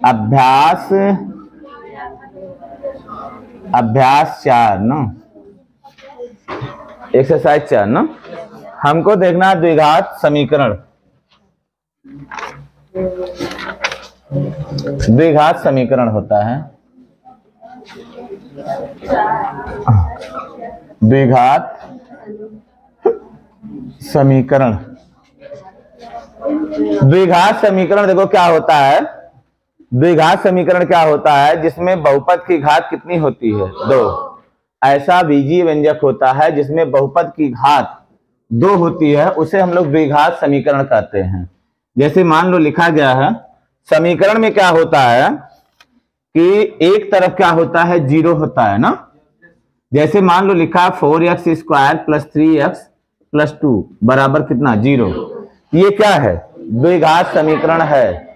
अभ्यास अभ्यास 4 ना, एक्सरसाइज 4 ना, हमको देखना द्विघात समीकरण। द्विघात समीकरण होता है, द्विघात समीकरण। द्विघात समीकरण देखो क्या होता है, द्विघात समीकरण क्या होता है, जिसमें बहुपद की घात कितनी होती है, 2। ऐसा बीजीय व्यंजक होता है जिसमें बहुपद की घात 2 होती है, उसे हम लोग द्विघात समीकरण कहते हैं। जैसे मान लो लिखा गया है, समीकरण में क्या होता है कि एक तरफ क्या होता है, 0 होता है ना। जैसे मान लो लिखा 4x square plus 3x plus 2 बराबर कितना, 0। ये क्या है, द्विघात समीकरण है,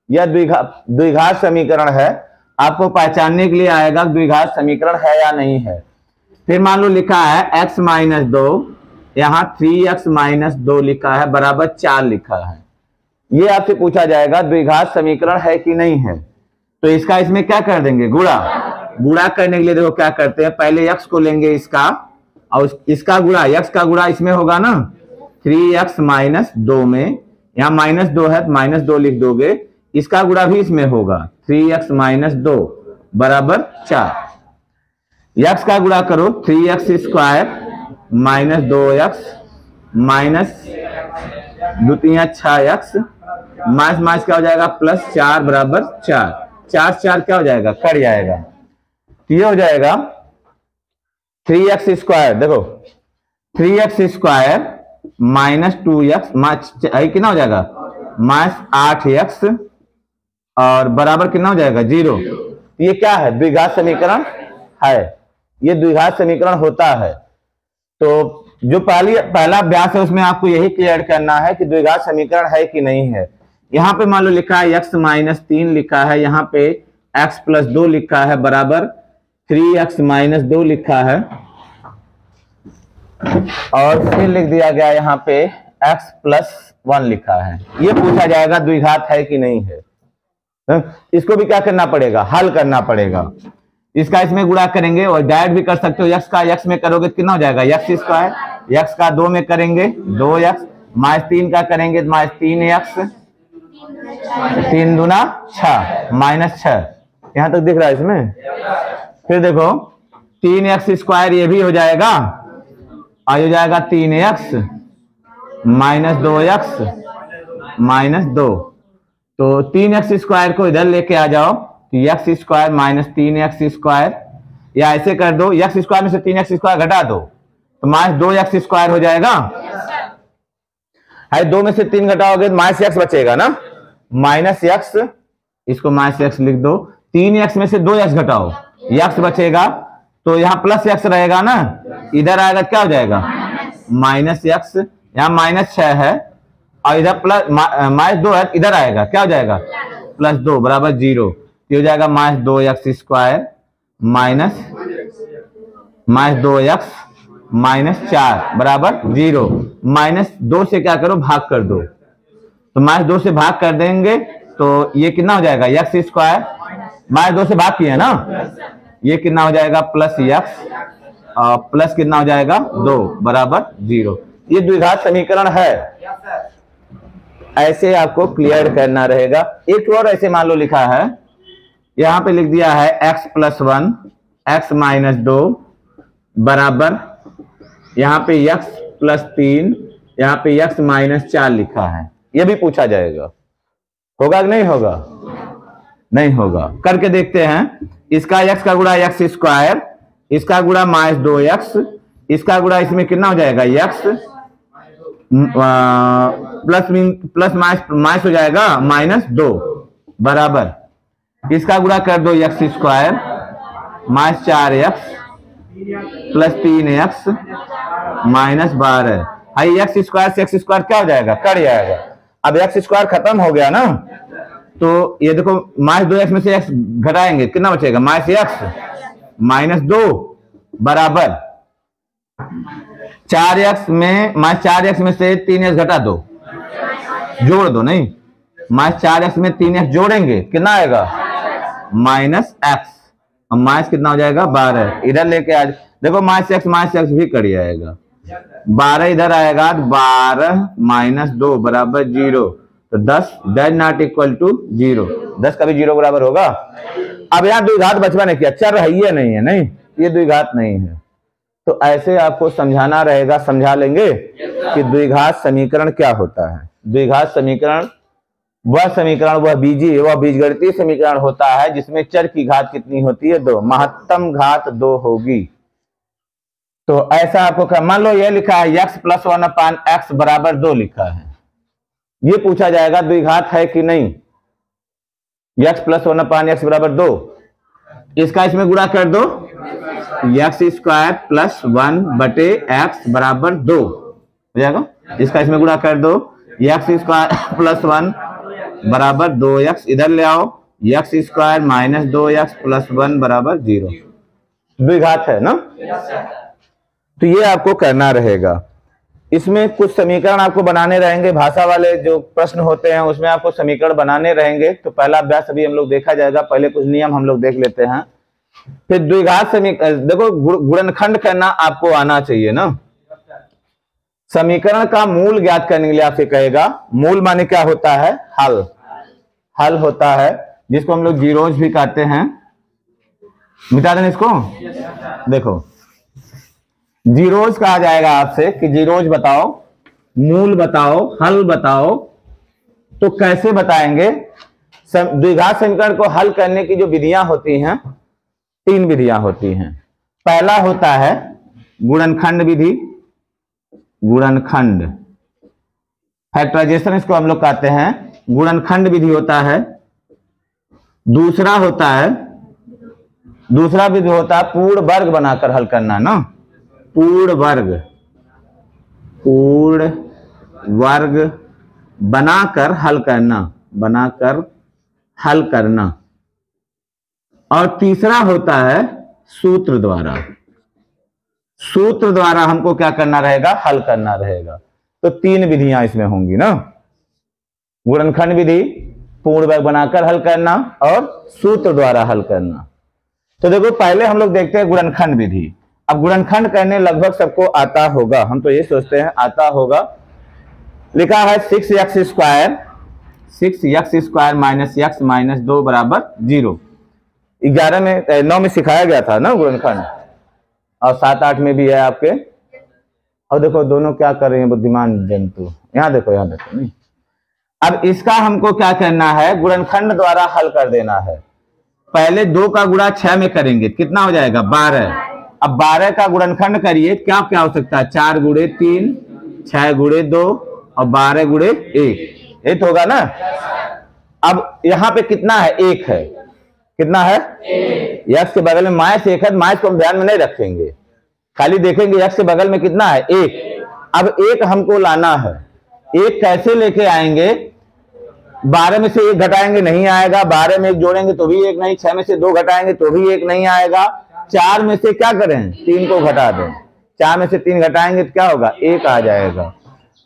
यह द्विघात समीकरण है। आपको पहचानने के लिए आएगा द्विघात समीकरण है या नहीं है। फिर मान लो लिखा है x माइनस 2, यहाँ 3x माइनस 2 लिखा है बराबर 4 लिखा है। ये आपसे पूछा जाएगा द्विघात समीकरण है कि नहीं है, तो इसका इसमें क्या कर देंगे, गुणा। गुणा करने के लिए देखो क्या करते हैं, पहले x को लेंगे इसका, और इसका गुणा, x का गुणा इसमें होगा ना, 3x माइनस 2 में, यहाँ माइनस 2 है तो माइनस 2 लिख दोगे, इसका गुणा भी इसमें होगा, 3x माइनस 2 बराबर 4। x का गुणा करो, 3x square minus 2x minus 2 3 6x minus minus क्या हो जाएगा, प्लस 4 बराबर 4। 4 4 क्या हो जाएगा, कट जाएगा, ये हो जाएगा 3x स्क्वायर। देखो 3x स्क्वायर माइनस 2x कितना हो जाएगा, माइनस 8x और बराबर कितना हो जाएगा, 0। ये क्या है, द्विघात समीकरण है, ये द्विघात समीकरण होता है। तो जो पहला अभ्यास है उसमें आपको यही क्लियर करना है कि द्विघात समीकरण है कि नहीं है। यहाँ पे मान लो लिखा है x माइनस 3 लिखा है, यहाँ पे x प्लस 2 लिखा है बराबर 3x माइनस 2 लिखा है, और फिर लिख दिया गया यहाँ पे x प्लस 1 लिखा है। ये पूछा जाएगा द्विघात है कि नहीं है। इसको भी क्या करना पड़ेगा, हल करना पड़ेगा। इसका इसमें गुणा करेंगे और डायरेक्ट भी कर सकते हो, x का x में करोगे तो कितना हो जाएगा, x स्क्वायर, x का 2 में करेंगे 2x, माइनस 3 का करेंगे तो माइनस 3x, 3 दूना 6 माइनस 6, यहां तक दिख रहा है इसमें। फिर देखो 3x स्क्वायर ये भी हो जाएगा, और हो जाएगा 3x माइनस 2x माइनस 2, तो 3x स्क्वायर को इधर लेके आ जाओ, तो x square minus 3x square, या ऐसे कर दो, x स्क्वायर में से 3x स्क्वायर घटा दो तो माइनस 2x स्क्वायर हो जाएगा। है 2 में से 3 घटाओगे तो माइनस x बचेगा ना, माइनस x, इसको माइनस x लिख दो, 3x में से 2x घटाओ, x बचेगा, तो यहाँ प्लस x रहेगा ना, इधर आएगा क्या हो जाएगा, माइनस x, यहाँ माइनस 6 है और इधर प्लस माइनस 2 है, इधर आएगा क्या हो जाएगा, प्लस 2 बराबर 0। ये हो जाएगा minus 2x square minus 2x minus 4 बराबर 0। माइनस 2 से क्या करो, भाग कर दो, तो माइनस 2 से भाग कर देंगे तो ये कितना हो जाएगा, x स्क्वायर, माइनस 2 से भाग किया ना, ये कितना हो जाएगा, प्लस x और प्लस कितना हो जाएगा 2 बराबर 0। ये द्विघात समीकरण है, ऐसे आपको क्लियर करना रहेगा। एक और ऐसे मान लो लिखा है, यहां पे लिख दिया है x प्लस 1 x माइनस 2 बराबर, यहाँ पे x प्लस 3, यहाँ पे x माइनस 4 लिखा है। ये भी पूछा जाएगा, होगा कि नहीं होगा, नहीं होगा। करके देखते हैं, इसका x का गुणा x स्क्वायर, इसका गुणा माइनस 2x, इसका गुणा इसमें कितना हो जाएगा, x प्लस माइनस हो जाएगा माइनस 2 बराबर, इसका गुणा कर दो x square minus 4x plus 3x minus 12। High x square से x स्क्वायर क्या हो जाएगा, कट जाएगा। अब x स्क्वायर खत्म हो गया ना, तो ये देखो माइनस 2x में से x घटाएंगे कितना बचेगा, माइनस x माइनस 2 बराबर 4x में, माइनस 4x में से 3x घटा दो, जोड़ दो, नहीं -4x में 3x जोड़ेंगे कितना आएगा -x, और माइनस कितना हो जाएगा 12, इधर लेके आ देखो -x भी कट जाएगा, 12 इधर आएगा, 12 - 2 बराबर 0, तो 10 दैट नॉट इक्वल टू 0, 10 कभी 0 बराबर होगा। अब यहाँ द्विघात बचवा ने किया, चर है ये नहीं है, नहीं ये द्विघात नहीं है, तो ऐसे आपको समझाना रहेगा, समझा लेंगे कि द्विघात समीकरण क्या होता है। द्विघात समीकरण वह बीजगणितीय समीकरण होता है जिसमें चर की घात कितनी होती है 2, महत्तम घात 2 होगी। तो ऐसा आपको क्या, मान लो ये लिखा है x + 1/x बराबर 2 लिखा है, ये पूछा जाएगा द्विघात है कि नहीं, x + 1/x बराबर 2, इसका इसमें गुणा कर दो, x² + 1/x बराबर 2 हो जाएगा, इसका इसमें गुणा कर दो, x² + 1 बराबर 2x, इधर ले आओ, x² - 2x + 1 बराबर 0, द्विघात है ना। तो ये आपको करना रहेगा। इसमें कुछ समीकरण आपको बनाने रहेंगे, भाषा वाले जो प्रश्न होते हैं उसमें आपको समीकरण बनाने रहेंगे। तो पहला अभ्यास अभी हम लोग देखा जाएगा, पहले कुछ नियम हम लोग देख लेते हैं, फिर द्विघात समीकरण, देखो गुणनखंड करना आपको आना चाहिए ना। समीकरण का मूल ज्ञात करने के लिए आपसे कहेगा, मूल माने क्या होता है, हल, हल होता है जिसको हम लोग जीरोज भी कहते हैं, मिटा दें इसको। देखो जीरोज कहा जाएगा आपसे कि जीरोज बताओ, मूल बताओ, हल बताओ, तो कैसे बताएंगे। द्विघात समीकरण को हल करने की जो विधियां होती हैं, 3 विधियां होती हैं। पहला होता है गुणनखंड विधि, गुणनखंड फैक्टराइजेशन इसको हम लोग कहते हैं, गुणनखंड विधि होता है। दूसरा विधि होता है पूर्ण वर्ग बनाकर हल करना ना, पूर्ण वर्ग बनाकर हल करना, और तीसरा होता है सूत्र द्वारा हमको क्या करना रहेगा, हल करना रहेगा। तो 3 विधियां इसमें होंगी ना, गुणनखंड विधि, पूर्ण वर्ग बनाकर हल करना और सूत्र द्वारा हल करना। तो देखो पहले हम लोग देखते हैं गुणनखंड विधि। अब गुणनखंड करने लगभग सबको आता होगा, हम तो ये सोचते हैं आता होगा। लिखा है 6x² - x - 2 बराबर 0। 11 में 9 में सिखाया गया था ना गुणनखंड, और 7, 8 में भी है आपके। और देखो दोनों क्या कर रहे हैं बुद्धिमान जंतु, यहाँ देखो नहीं। अब इसका हमको क्या करना है, गुणनखंड द्वारा हल कर देना है। पहले 2 का गुणा 6 में करेंगे, कितना हो जाएगा 12। अब 12 का गुणनखंड करिए, क्या क्या हो सकता है, 4 × 3, 6 × 2 और 12 × 1, 8 होगा ना। अब यहाँ पे कितना है, 1 है, कितना है, x के बगल में -1 है, माइनस को हम ध्यान में नहीं रखेंगे, खाली देखेंगे x के बगल में कितना है, 1। अब 1 हमको लाना है, 1 कैसे लेके आएंगे, 12 में से 1 घटाएंगे नहीं आएगा, 12 में 1 जोड़ेंगे तो भी 1 नहीं, 6 में से 2 घटाएंगे तो भी 1 नहीं आएगा, 4 में से क्या करें, 3 को घटा दें, 4 में से 3 घटाएंगे तो क्या होगा, 1 आ जाएगा।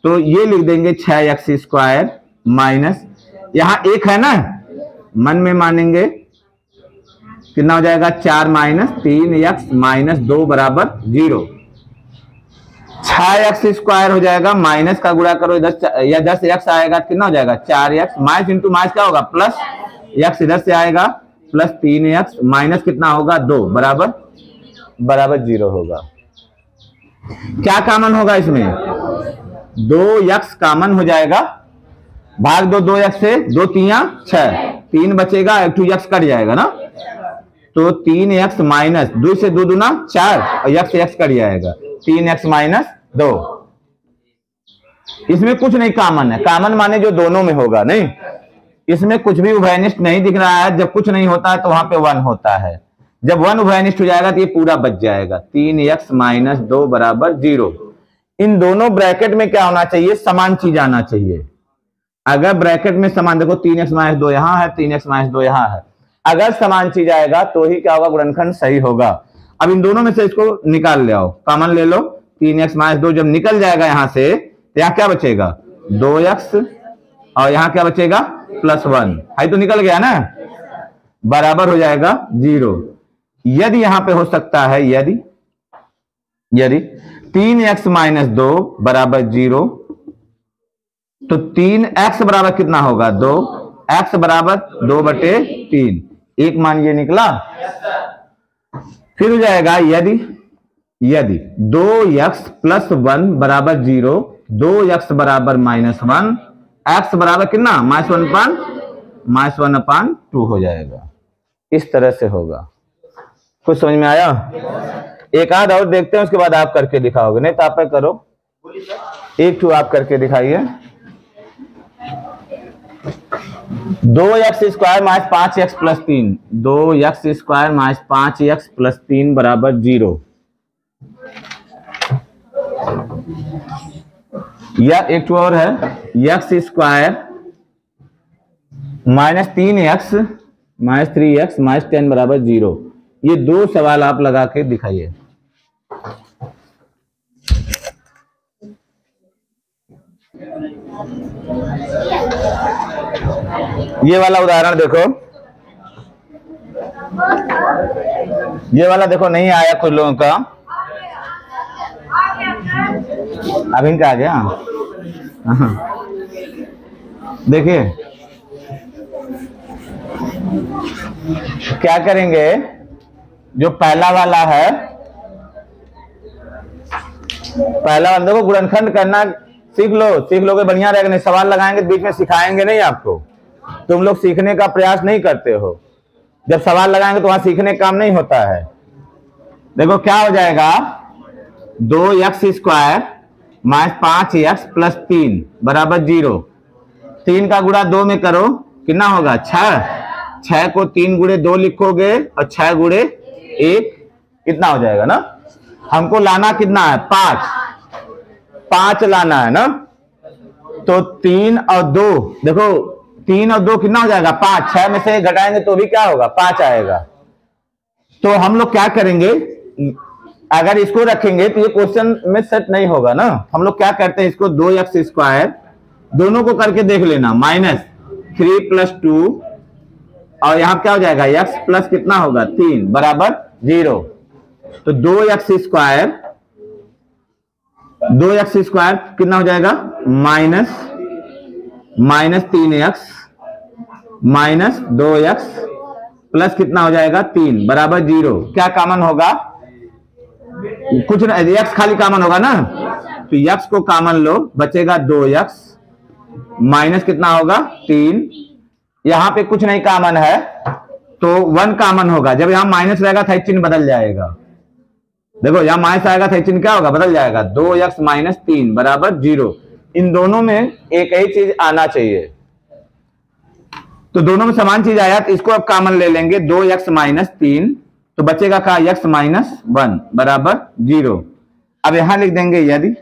तो ये लिख देंगे 6x² माइनस, यहाँ 1 है ना, मन में मानेंगे कितना हो जाएगा, 4 - 3x - 2 बराबर 0। 6x² हो जाएगा, माइनस का गुणा करो इधर, या 10x आएगा, कितना हो जाएगा 4x, माइनस इंटू माइनस क्या होगा प्लस, x इधर से आएगा प्लस 3x माइनस कितना होगा 2 बराबर 0 होगा। क्या कॉमन होगा इसमें, 2x कॉमन हो जाएगा, भाग दो 2x से, 2 × 3 = 6, 3 बचेगा, 2x कट जाएगा ना, तो 3x माइनस 2 से 2 दूना 4 और x कट जाएगा, 3x - 2। इसमें कुछ नहीं कॉमन है, कॉमन माने जो दोनों में होगा, नहीं इसमें कुछ भी उभयनिष्ठ नहीं दिख रहा है। जब कुछ नहीं होता है तो वहां पे 1 होता है, जब 1 उभयनिष्ठ हो जाएगा तो ये पूरा बच जाएगा, 3x - 2 बराबर 0। इन दोनों ब्रैकेट में क्या होना चाहिए, समान चीज आना चाहिए। अगर ब्रैकेट में समान, देखो 3x - 2 यहाँ है, 3x - 2 यहाँ है, अगर समान चीज आएगा तो ही क्या होगा, गुणनखंड सही होगा। अब इन दोनों में से इसको निकाल ले आओ, कॉमन ले लो, 3x - 2 जब निकल जाएगा यहाँ से, तो यहाँ क्या बचेगा 2x, और यहाँ क्या बचेगा प्लस 1 है तो निकल गया ना, बराबर हो जाएगा 0। यदि यहां पे हो सकता है यदि 3x माइनस 2 बराबर 0, तो 3x बराबर कितना होगा 2, x बराबर 2/3, एक मान ये निकला। फिर हो जाएगा यदि 2x प्लस 1 बराबर 0, 2x बराबर -1, x बराबर कितना -1/2 हो जाएगा। इस तरह से होगा। कुछ समझ में आया? एक आध और देखते हैं, उसके बाद आप करके दिखाओगे, नहीं तो आप करो। एक ठू आप करके दिखाइए। 2x square minus 5x plus 3, 2x square minus 5x plus 3 बराबर 0। या एक ठू और है, x square minus 3x minus 3x minus 10 बराबर 0। ये दो सवाल आप लगा के दिखाइए। ये वाला उदाहरण देखो, ये वाला देखो नहीं आया कुछ लोगों का, अब इनका आ गया। देखिए क्या करेंगे, जो पहला वाला है, पहला वाला देखो गुणनखंड करना सीख लोगे बढ़िया रहेगा। नहीं सवाल लगाएंगे बीच में, सिखाएंगे नहीं आपको, तुम लोग सीखने का प्रयास नहीं करते हो। जब सवाल लगाएंगे तो वहां सीखने काम नहीं होता है। देखो क्या हो जाएगा, 2x square minus 5x plus 3 बराबर 0। 3 का गुणा 2 में करो, कितना होगा 6 को 3 गुणे 2 लिखोगे और 6 गुणे 1 कितना हो जाएगा ना। हमको लाना कितना है 5 लाना है ना। तो 3 और 2, देखो 3 और 2 कितना हो जाएगा 5, 6 में से घटाएंगे तो भी क्या होगा 5 आएगा। तो हम लोग क्या करेंगे, अगर इसको रखेंगे तो ये क्वेश्चन में सेट नहीं होगा ना। हम लोग क्या करते हैं, इसको 2x स्क्वायर दोनों को करके देख लेना, -3 + 2 और यहां क्या हो जाएगा x प्लस कितना होगा 3 बराबर 0। तो 2x स्क्वायर कितना हो जाएगा -3x माइनस 2x प्लस कितना हो जाएगा 3 बराबर 0। क्या कॉमन होगा, कुछ ना, x खाली कॉमन होगा ना, तो x को कॉमन लो, बचेगा 2x माइनस कितना होगा 3। यहां पे कुछ नहीं कॉमन है तो 1 कॉमन होगा। जब यहां माइनस रहेगा था चिन्ह बदल जाएगा। देखो यहां माइनस आएगा था चिन्ह क्या होगा, बदल जाएगा। 2x माइनस 3 बराबर 0। इन दोनों में एक ही चीज आना चाहिए, तो दोनों में समान चीज आया, तो इसको अब कॉमन ले लेंगे। 2x माइनस 3 तो बचेगा का x माइनस 1 बराबर 0। अब यहां लिख देंगे यदि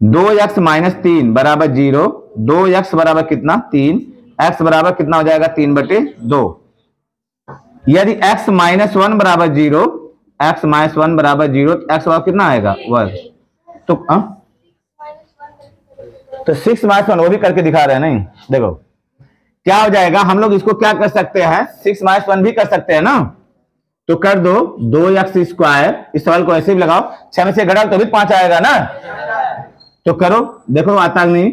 2x माइनस 3 बराबर 0, 2x बराबर कितना 3, x बराबर कितना हो जाएगा 3/2। यदि x माइनस 1 बराबर 0, x माइनस 1 बराबर 0, तो x बराबर कितना आएगा 1। तो 6 माइनस 1 वो भी करके दिखा रहे हैं। नहीं देखो क्या हो जाएगा, हम लोग इसको क्या कर सकते हैं, 6 माइनस 1 भी कर सकते हैं ना। तो कर दो 2x स्क्वायर, इस सवाल को ऐसे भी लगाओ, 6 में से घटाओ तो भी 5 आएगा ना। तो करो, देखो आता नहीं।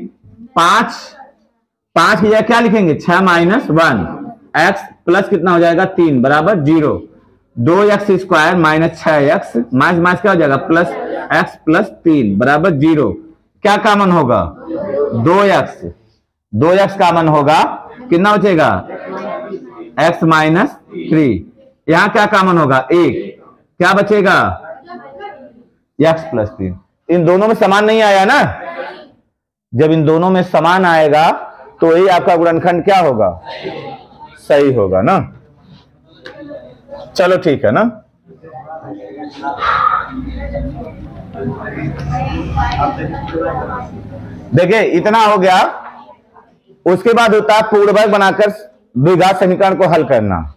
5 की जगह क्या लिखेंगे 6 माइनस 1, x प्लस कितना हो जाएगा 3 बराबर 0। 2x square minus 6x minus minus क्या हो जाएगा प्लस x प्लस 3 बराबर 0। क्या कॉमन होगा 2x कॉमन होगा, कितना बचेगा x माइनस 3। यहां क्या कॉमन होगा 1, क्या बचेगा x प्लस 3। इन दोनों में समान नहीं आया ना, जब इन दोनों में समान आएगा तो यही आपका गुणनखंड क्या होगा, सही होगा ना। चलो ठीक है ना। देखिए इतना हो गया। उसके बाद होता है पूर्ण वर्ग बनाकर द्विघात समीकरण को हल करना।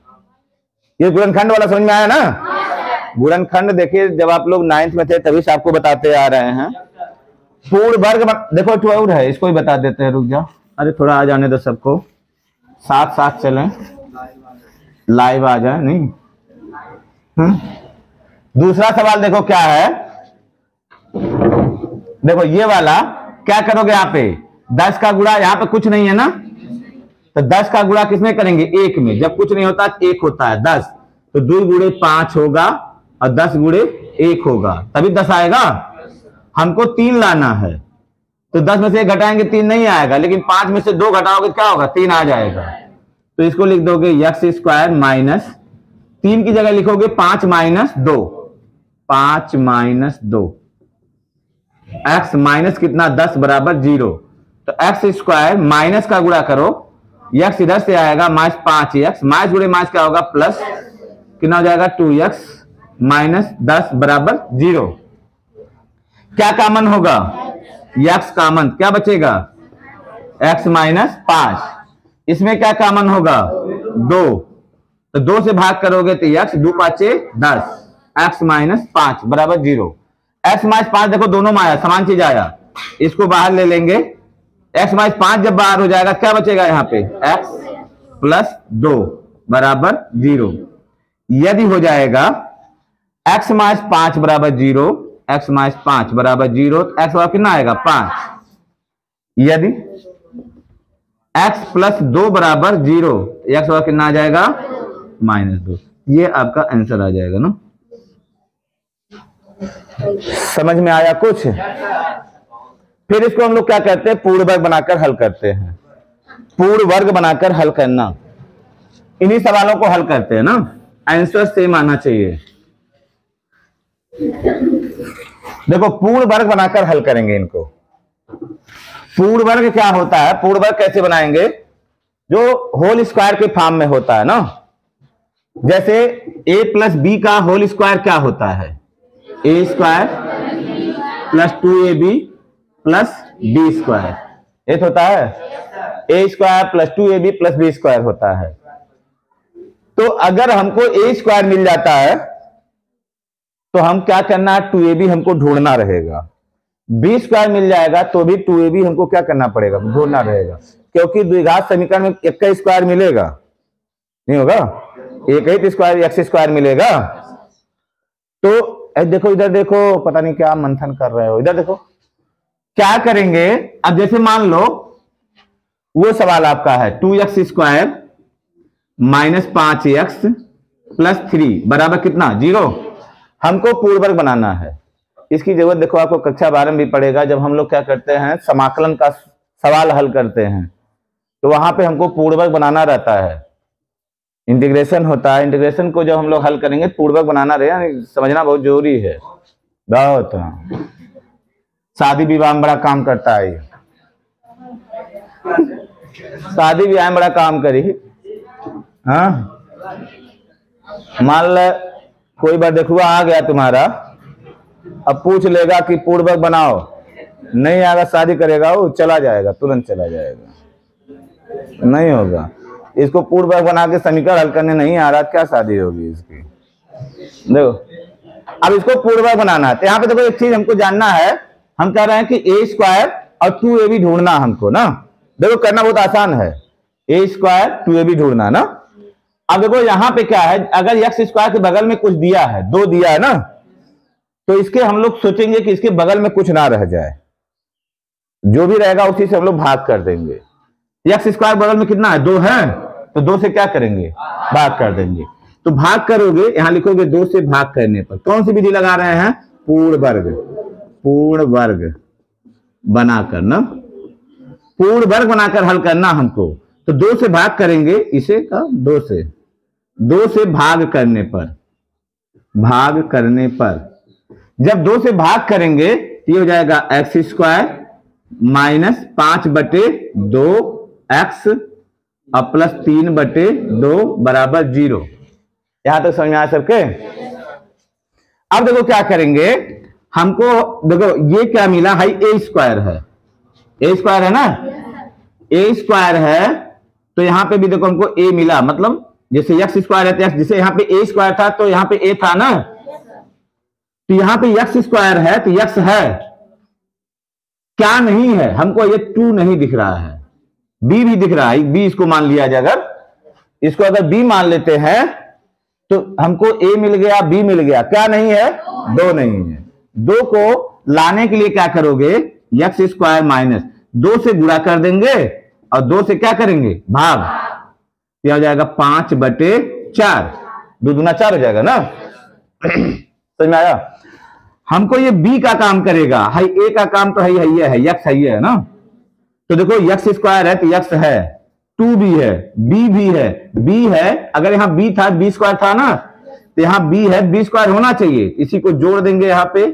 ये गुणनखंड वाला समझ में आया ना। गुणनखंड देखिए जब आप लोग 9th में थे तभी से आपको बताते आ रहे हैं। पूर्ण वर्ग देखो 12 है, इसको ही बता देते हैं, रुक जाओ। अरे थोड़ा आ जाने दो सबको, साथ साथ चलें, लाइव आ जाए नहीं। दूसरा सवाल देखो क्या है, देखो ये वाला क्या करोगे, यहाँ पे 10 का गुणा, यहाँ पे कुछ नहीं है ना, तो 10 का गुणा किसमें करेंगे, 1 में। जब कुछ नहीं होता 1 होता है, 10 तो 2 गुणे 5 होगा और 10 गुणे 1 होगा, तभी 10 आएगा। हमको 3 लाना है, तो 10 में से 1 घटाएंगे 3 नहीं आएगा, लेकिन 5 में से 2 घटाओगे क्या होगा, 3 आ जाएगा। तो इसको लिख दोगे एक्स स्क्वायर माइनस 3 की जगह लिखोगे 5 माइनस 2, 5 माइनस 2, एक्स माइनस कितना 10 बराबर 0। तो एक्स स्क्वायर माइनस का गुणा करो, एक्स इधर से आएगा माइनस 5x, माइनस गुणे माइनस क्या होगा प्लस, कितना हो जाएगा 2x माइनस 10 बराबर 0। क्या कॉमन होगा, x कॉमन, क्या बचेगा x माइनस 5, इसमें क्या कॉमन होगा 2, तो 2 से भाग करोगे तो x 2 5 10, x माइनस 5 बराबर 0। x माइनस 5 देखो दोनों में आया, समान चीज आया, इसको बाहर ले लेंगे, x माइनस 5 जब बाहर हो जाएगा क्या बचेगा यहाँ पे x प्लस 2 बराबर 0। यदि हो जाएगा x माइनस 5 बराबर 0, x माइनस 5 बराबर 0, तो x बराबर कितना आएगा 5। यदि x प्लस 2 बराबर 0, x बराबर कितना आ जाएगा माइनस 2। ये आपका आंसर आ जाएगा ना, समझ में आया कुछ। फिर इसको हम लोग क्या करते हैं, पूर्ण वर्ग बनाकर हल करते हैं। पूर्ण वर्ग बनाकर हल करना, इन्हीं सवालों को हल करते हैं ना, आंसर सेम आना चाहिए। देखो पूर्ण वर्ग बनाकर हल करेंगे इनको। पूर्ण वर्ग क्या होता है, पूर्ण वर्ग कैसे बनाएंगे, जो होल स्क्वायर के फॉर्म में होता है ना, जैसे a प्लस बी का होल स्क्वायर क्या होता है, a square plus 2ab plus b square, ये होता है a square plus 2ab plus b square होता है। तो अगर हमको ए स्क्वायर मिल जाता है तो हम क्या करना है, 2ab हमको ढूंढना रहेगा। बी स्क्वायर मिल जाएगा तो भी 2ab हमको क्या करना पड़ेगा, ढूंढना रहेगा, क्योंकि द्विघात समीकरण में एक का स्क्वायर मिलेगा नहीं होगा, एक ही स्क्वायर एक्स स्क्वायर मिलेगा। तो देखो इधर देखो, पता नहीं क्या मंथन कर रहे हो, इधर देखो क्या करेंगे। अब जैसे मान लो वो सवाल आपका है 2x square minus 5x plus 3 बराबर कितना 0। हमको पूर्ण वर्ग बनाना है। इसकी जरूरत देखो आपको कक्षा 12 में भी पड़ेगा, जब हम लोग क्या करते हैं समाकलन का सवाल हल करते हैं, तो वहां पे हमको पूर्ण वर्ग बनाना रहता है। इंटीग्रेशन होता है, इंटीग्रेशन को जब हम लोग हल करेंगे पूर्ण वर्ग बनाना रहेगा, समझना बहुत जरूरी है। बहुत शादी विवाह में बड़ा काम करता है, शादी विवाह में बड़ा काम करी। हाँ मान ल कोई बार देखुआ आ गया तुम्हारा, अब पूछ लेगा कि पूर्ण वर्ग बनाओ, नहीं आएगा शादी करेगा वो, चला जाएगा, तुरंत चला जाएगा, नहीं होगा। इसको पूर्ण वर्ग बना के समीकरण हल करने नहीं आ रहा, क्या शादी होगी इसकी। देखो अब इसको पूर्ण वर्ग बनाना है, तो यहाँ पे देखो एक चीज हमको जानना है, हम कह रहे हैं कि ए स्क्वायर और 2ab ढूंढना हमको ना। देखो करना बहुत आसान है, ए स्क्वायर 2ab ढूंढना ना। अब देखो यहाँ पे क्या है, अगर एक्स स्क्वायर के बगल में कुछ दिया है, 2 दिया है ना, तो इसके हम लोग सोचेंगे कि इसके बगल में कुछ ना रह जाए, जो भी रहेगा उसी से हम लोग भाग कर देंगे। एक्स स्क्वायर बगल में कितना है 2 है, तो 2 से क्या करेंगे भाग कर देंगे। तो भाग करोगे, यहां लिखोगे 2 से भाग करने पर कौन सी विधि लगा रहे हैं, पूर्ण वर्ग, पूर्ण वर्ग बनाकर ना, पूर्ण वर्ग बनाकर हल करना हमको। तो 2 से भाग करेंगे, इसे का 2 से भाग करने पर, भाग करने पर जब 2 से भाग करेंगे तो ये हो जाएगा एक्स स्क्वायर माइनस 5/2 एक्स और प्लस 3/2 बराबर 0। यहां तक समझ में आया सबके। अब देखो क्या करेंगे, हमको देखो ये क्या मिला है, ए स्क्वायर है, ए स्क्वायर है ना, ए स्क्वायर है, तो यहां पे भी देखो हमको ए मिला, मतलब जैसे एक्स स्क्वायर है, जैसे यहाँ पे ए स्क्वायर था तो यहाँ पे ए था ना, तो यहाँ पे एक्स स्क्वायर है तो एक्स है, क्या नहीं है, हमको ये 2 नहीं दिख रहा है, बी भी दिख रहा है, बी इसको मान लिया जाए, अगर इसको अगर बी मान लेते हैं तो हमको ए मिल गया, बी मिल गया, क्या नहीं है, दो नहीं है। दो को लाने के लिए क्या करोगे, एक्स स्क्वायर माइनस दो से गुणा कर देंगे और दो से क्या करेंगे, भाग, क्या हो जाएगा 5/4, दो दूना 4 हो जाएगा ना। समझ में आया। हमको ये बी का काम करेगा, हाई ए का काम तो है यक्स है ना। तो देखो एक्स स्क्वायर है तो यक्स है, 2b है, b भी है, b है, अगर यहाँ b था b स्क्वायर था ना, तो यहाँ b है, b स्क्वायर होना चाहिए, इसी को जोड़ देंगे यहाँ पे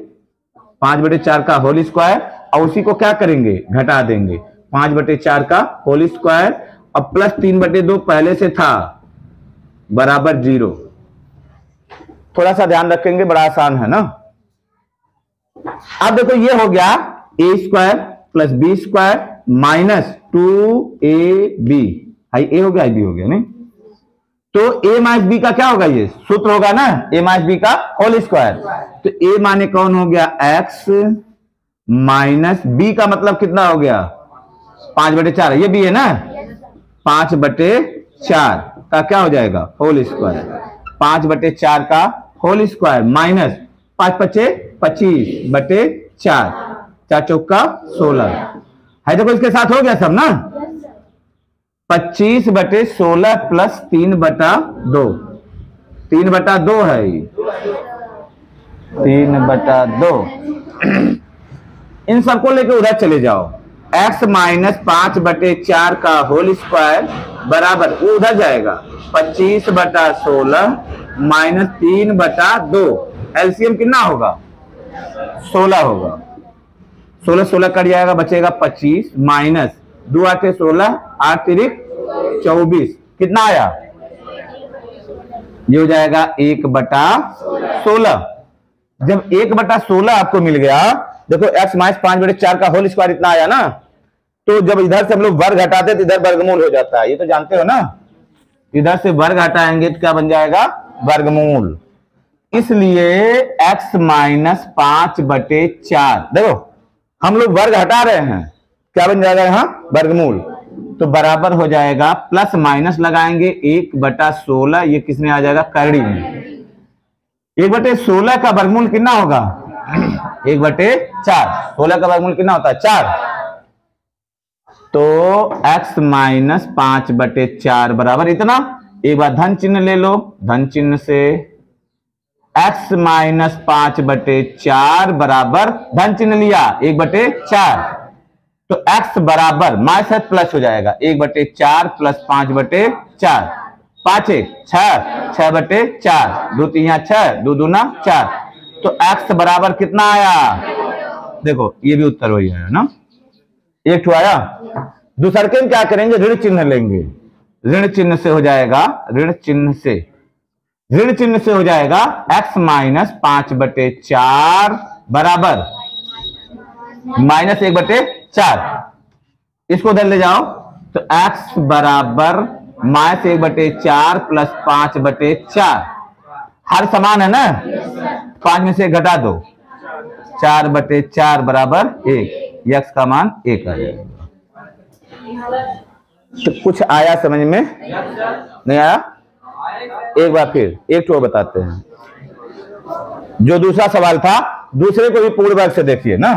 5/4 का होल स्क्वायर और उसी को क्या करेंगे, घटा देंगे 5/4 का होल स्क्वायर और प्लस 3/2 पहले से था बराबर 0। थोड़ा सा ध्यान रखेंगे, बड़ा आसान है ना। अब देखो ये हो गया a square plus b square minus 2ab, हाई ए हो गया, बी हो गया, नहीं तो a माइनस बी का क्या होगा, ये सूत्र होगा ना, a माइनस बी का होल स्क्वायर। तो a माने कौन हो गया, x माइनस b का मतलब कितना हो गया 5/4, ये भी है ना, 5/4 का क्या हो जाएगा होल स्क्वायर, 5/4 का होल स्क्वायर माइनस 5×5=25/4, 4 चौका 16 है। देखो इसके साथ हो गया सब ना, 25/16 प्लस 3/2, 3/2 है, 3/2। इन सबको लेके उधर चले जाओ, x माइनस 5/4 का होल स्क्वायर बराबर वो उधर जाएगा 25/16 माइनस 3/2, एलसीएम कितना होगा 16 होगा, 16 कट जाएगा, बचेगा 25 माइनस 2 8 16 8 3 24, कितना आया, ये हो जाएगा 1/16। जब 1/16 आपको मिल गया, देखो x माइनस 5/4 का होल स्क्वायर इतना आया ना, तो जब इधर से हम लोग वर्ग हटाते तो इधर वर्गमूल हो जाता है, ये तो जानते हो ना, इधर से वर्ग हटाएंगे तो क्या बन जाएगा, वर्गमूल। इसलिए x माइनस 5/4, देखो हम लोग वर्ग हटा रहे हैं, क्या बन जाएगा यहाँ वर्गमूल, तो बराबर हो जाएगा, प्लस माइनस लगाएंगे 1/16, ये किसमें आ जाएगा करड़ी में, 1/16 का वर्गमूल कितना होगा 1/4, 16 का वर्गमूल कितना होता है 4, तो x माइनस 5/4 बराबर इतना। एक बार धन चिन्ह ले लो, धन चिन्ह से x माइनस 5/4 बराबर धन चिन्ह लिया 1/4, तो x बराबर माइनस प्लस हो जाएगा 1/4 प्लस 5/4, 5 6 6/4, 2 3 6, 2 दूना 4, तो x बराबर कितना आया, देखो ये भी उत्तर वही आया ना, एक ठो आया। दूसरे के क्या करेंगे, ऋण चिन्ह लेंगे, ऋण चिन्ह से हो जाएगा, ऋण चिन्ह से हो जाएगा x माइनस 5/4 बराबर माइनस 1/4, इसको उधर ले जाओ, तो x बराबर माइनस 1/4 प्लस 5/4, हर समान है ना, 5 में से घटा दो, 4/4 बराबर 1, x का मान 1 आ जाएगा। तो कुछ आया समझ में, नहीं आया, एक बार फिर एक तो बताते हैं, जो दूसरा सवाल था, दूसरे को भी पूर्ण वर्ग से देखिए ना,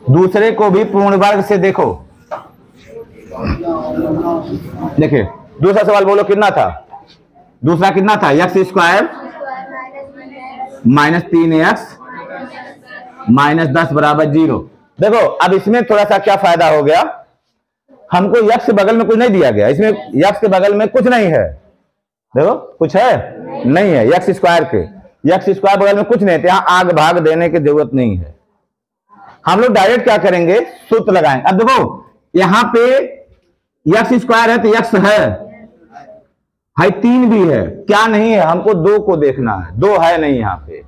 दूसरे को भी पूर्ण वर्ग से देखो, देखिए दूसरा सवाल बोलो कितना था, दूसरा कितना था, x square minus 3x minus 10 बराबर 0। देखो अब इसमें थोड़ा सा क्या फायदा हो गया, हमको यक्स के बगल में कुछ नहीं दिया गया, इसमें यक्स के बगल में कुछ नहीं है, देखो कुछ है नहीं है, यक्स स्क्वायर के, यक्स स्क्वायर बगल में कुछ नहीं है, यहाँ आग भाग देने की जरूरत नहीं है, हम लोग डायरेक्ट क्या करेंगे, सूत्र लगाएंगे। अब देखो यहाँ पे यक्स स्क्वायर है तो यक्स है, 3 भी है, क्या नहीं है, हमको 2 को देखना है, 2 है नहीं, यहाँ पे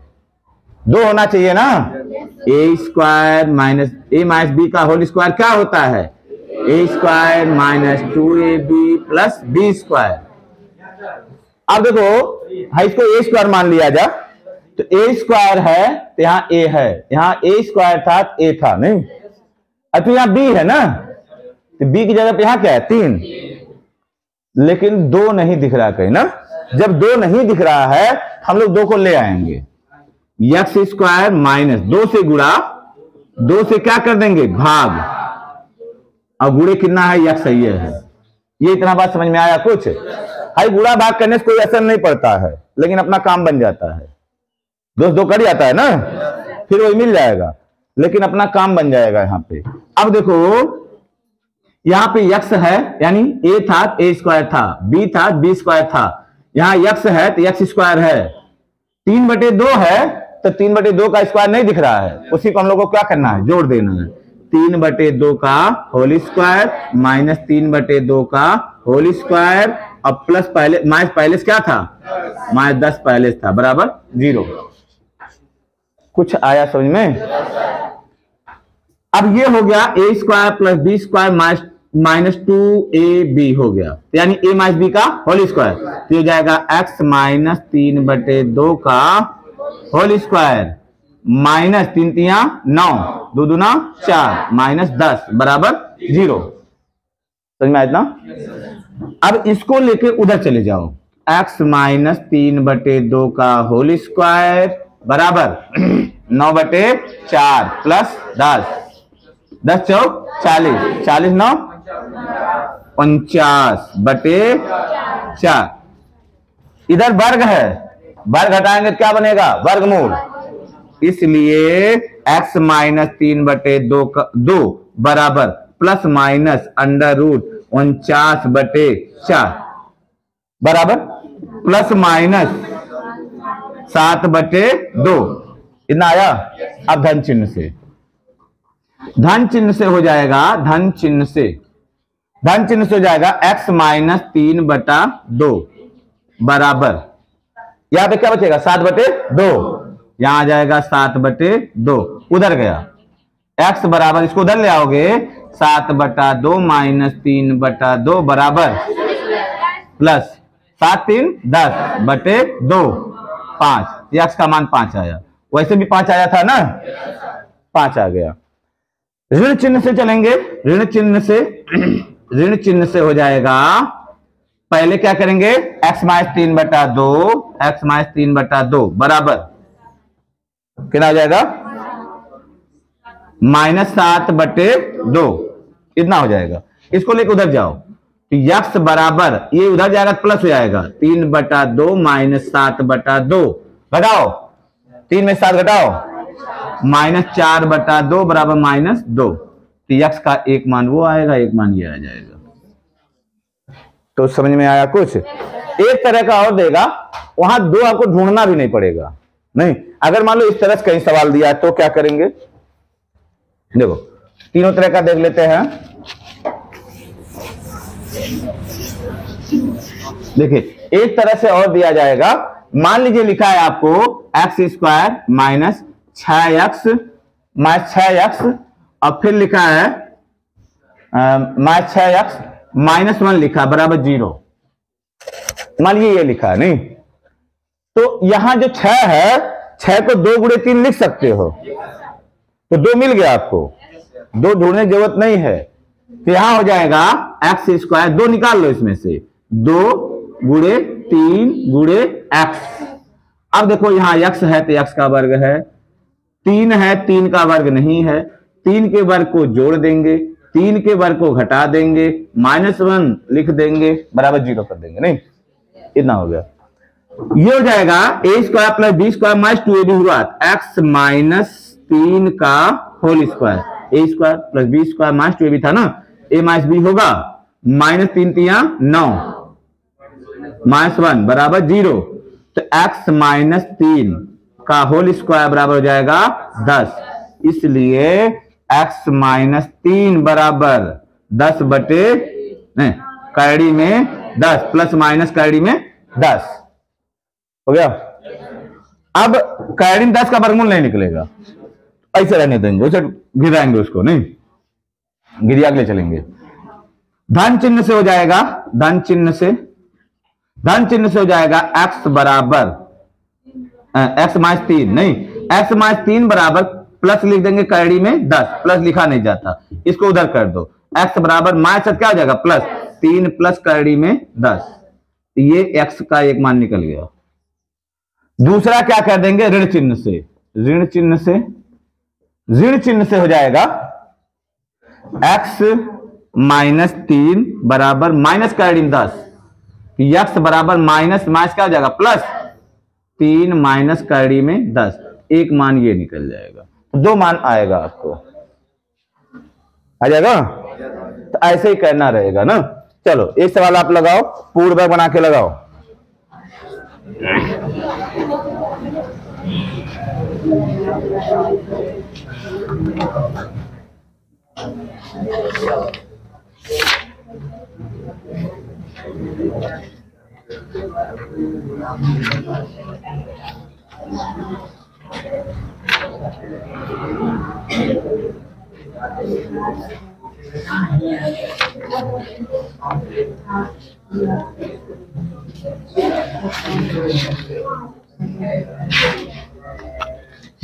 2 होना चाहिए ना, a square minus a minus b का होल स्क्वायर क्या होता है, a square minus 2ab plus b square. अब देखो इसको ए स्क्वायर मान लिया जा, तो ए स्क्वायर है तो यहाँ ए है, यहाँ ए स्क्वायर था तो ए था नहीं, अब तो यहाँ बी है ना, बी की जगह पे यहाँ क्या है 3, लेकिन 2 नहीं दिख रहा कहीं ना। जब 2 नहीं दिख रहा है हम लोग 2 को ले आएंगे, एक्स स्क्वायर माइनस 2 से गुणा, 2 से क्या कर देंगे भाग, और गुणे कितना है एक्स है ये है। ये इतना बात समझ में आया कुछ? हाई गुणा भाग करने से कोई असर नहीं पड़ता है, लेकिन अपना काम बन जाता है। 2 कर जाता है ना, फिर वही मिल जाएगा, लेकिन अपना काम बन जाएगा यहाँ पे। अब देखो यहाँ पे x है, यानी a था a स्क्वायर था, b था b स्क्वायर था, यहाँ x है तो x स्क्वायर है, 3/2 है तो 3/2 का स्क्वायर नहीं दिख रहा है, उसी को हम लोग को क्या करना है, जोड़ देना है। 3/2 का होल स्क्वायर माइनस 3/2 का होल स्क्वायर, और प्लस पहले माइनस पहले से क्या था, -10 पहले था, बराबर 0। कुछ आया समझ में? अब ये हो गया a square plus b square minus 2ab हो गया, यानी a माइनस b का होल स्क्वायर, तो ये जाएगा x माइनस 3/2 का होल स्क्वायर माइनस 3 3 9 2 2 4 माइनस 10 बराबर 0। समझ में आया ना? अब इसको लेके उधर चले जाओ, x माइनस 3/2 का होल स्क्वायर बराबर 9/4 प्लस 10, 10 चौक 40, 40 9 49/4। इधर वर्ग है, वर्ग हटाएंगे क्या बनेगा, वर्गमूल, इसलिए x माइनस 3/2 बराबर प्लस माइनस अंडर रूट 49/4 बराबर प्लस माइनस 7/2, इतना आया। अब धन चिन्ह से, धन चिन्ह से हो जाएगा, धन चिन्ह से हो जाएगा x माइनस 3/2 बराबर, यहां पे क्या बचेगा 7/2, यहां आ जाएगा 7/2, उधर गया x बराबर, इसको उधर ले आओगे 7/2 माइनस 3/2 बराबर प्लस 7 3 10/2 5, x का मान 5 आया, वैसे भी 5 आया था ना, 5 आ गया। ऋण चिन्ह से चलेंगे, ऋण चिन्ह से हो जाएगा, पहले क्या करेंगे x माइनस 3/2 बराबर कितना हो जाएगा -7/2, इतना हो जाएगा। इसको लेकर उधर जाओ तो x बराबर, ये उधर जाएगा प्लस हो जाएगा 3/2 माइनस 7/2, घटाओ 3 में 7 घटाओ, -4/2 बराबर -2, तो x का एक मान वो आएगा, एक मान ये आ जाएगा। तो समझ में आया कुछ? एक तरह का और देगा, वहां 2 आपको ढूंढना भी नहीं पड़ेगा। नहीं, अगर मान लो इस तरह से कहीं सवाल दिया है तो क्या करेंगे, देखो तीनों तरह का देख लेते हैं। देखिए एक तरह से और दिया जाएगा, मान लीजिए लिखा है आपको x स्क्वायर माइनस 6x और फिर लिखा है माइनस 6x -1 लिखा बराबर 0, मान लीजिए ये लिखा है। नहीं तो यहां जो 6 है, 6 को 2 गुणे 3 लिख सकते हो, तो 2 मिल गया आपको, 2 ढूंढने की जरूरत नहीं है। तो यहां हो जाएगा x स्क्वायर, 2 निकाल लो इसमें से, 2 गुणे 3 गुणे x। अब देखो यहां x है तो x का वर्ग है, 3 है 3 का वर्ग नहीं है, 3 के वर्ग को जोड़ देंगे, 3 के वर्ग को घटा देंगे, -1 लिख देंगे बराबर 0 कर देंगे। नहीं इतना हो गया। ये हो जाएगा a square plus b square minus 2ab हुआ, x माइनस 3 का whole square, a square plus b square minus 2ab था ना, a माइनस b होगा, -3 3 9 -1 बराबर 0, तो x माइनस 3 का होल स्क्वायर बराबर हो जाएगा 10, इसलिए x माइनस 3 बराबर 10 कैडी में 10 प्लस माइनस कैडी में 10 हो गया। अब कैडी में 10 का वर्गमूल नहीं निकलेगा, ऐसे रहने देंगे, उसे गिराएंगे उसको, नहीं गिरिया के लिए चलेंगे। धन चिन्ह से हो जाएगा, धन चिन्ह से हो जाएगा x बराबर x माइनस 3, नहीं x माइनस 3 बराबर प्लस लिख देंगे कैडी में 10, प्लस लिखा नहीं जाता, इसको उधर कर दो, x बराबर माइनस क्या हो जाएगा प्लस 3 प्लस करड़ी में 10, ये x का एक मान निकल गया। दूसरा क्या कर देंगे ऋण चिन्ह से, ऋण चिन्ह से, ऋण चिन्ह से हो जाएगा x माइनस 3 बराबर माइनस करड़ी में 10, x बराबर माइनस माइनस क्या हो जाएगा प्लस 3 माइनस करड़ी में 10, एक मान ये निकल जाएगा, दो मान आएगा आपको, आ जाएगा। तो ऐसे ही करना रहेगा ना। चलो एक सवाल आप लगाओ, पूर्ण वर्ग बना के लगाओ।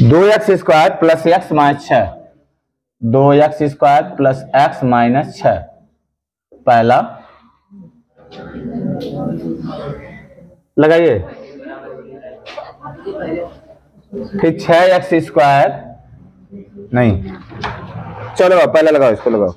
दो x square plus x minus 6, 2x square plus x minus 6 पहला, लगाइए। फिर 6x स्क्वायर नहीं, चलो पहले लगाओ, इसको लगाओ।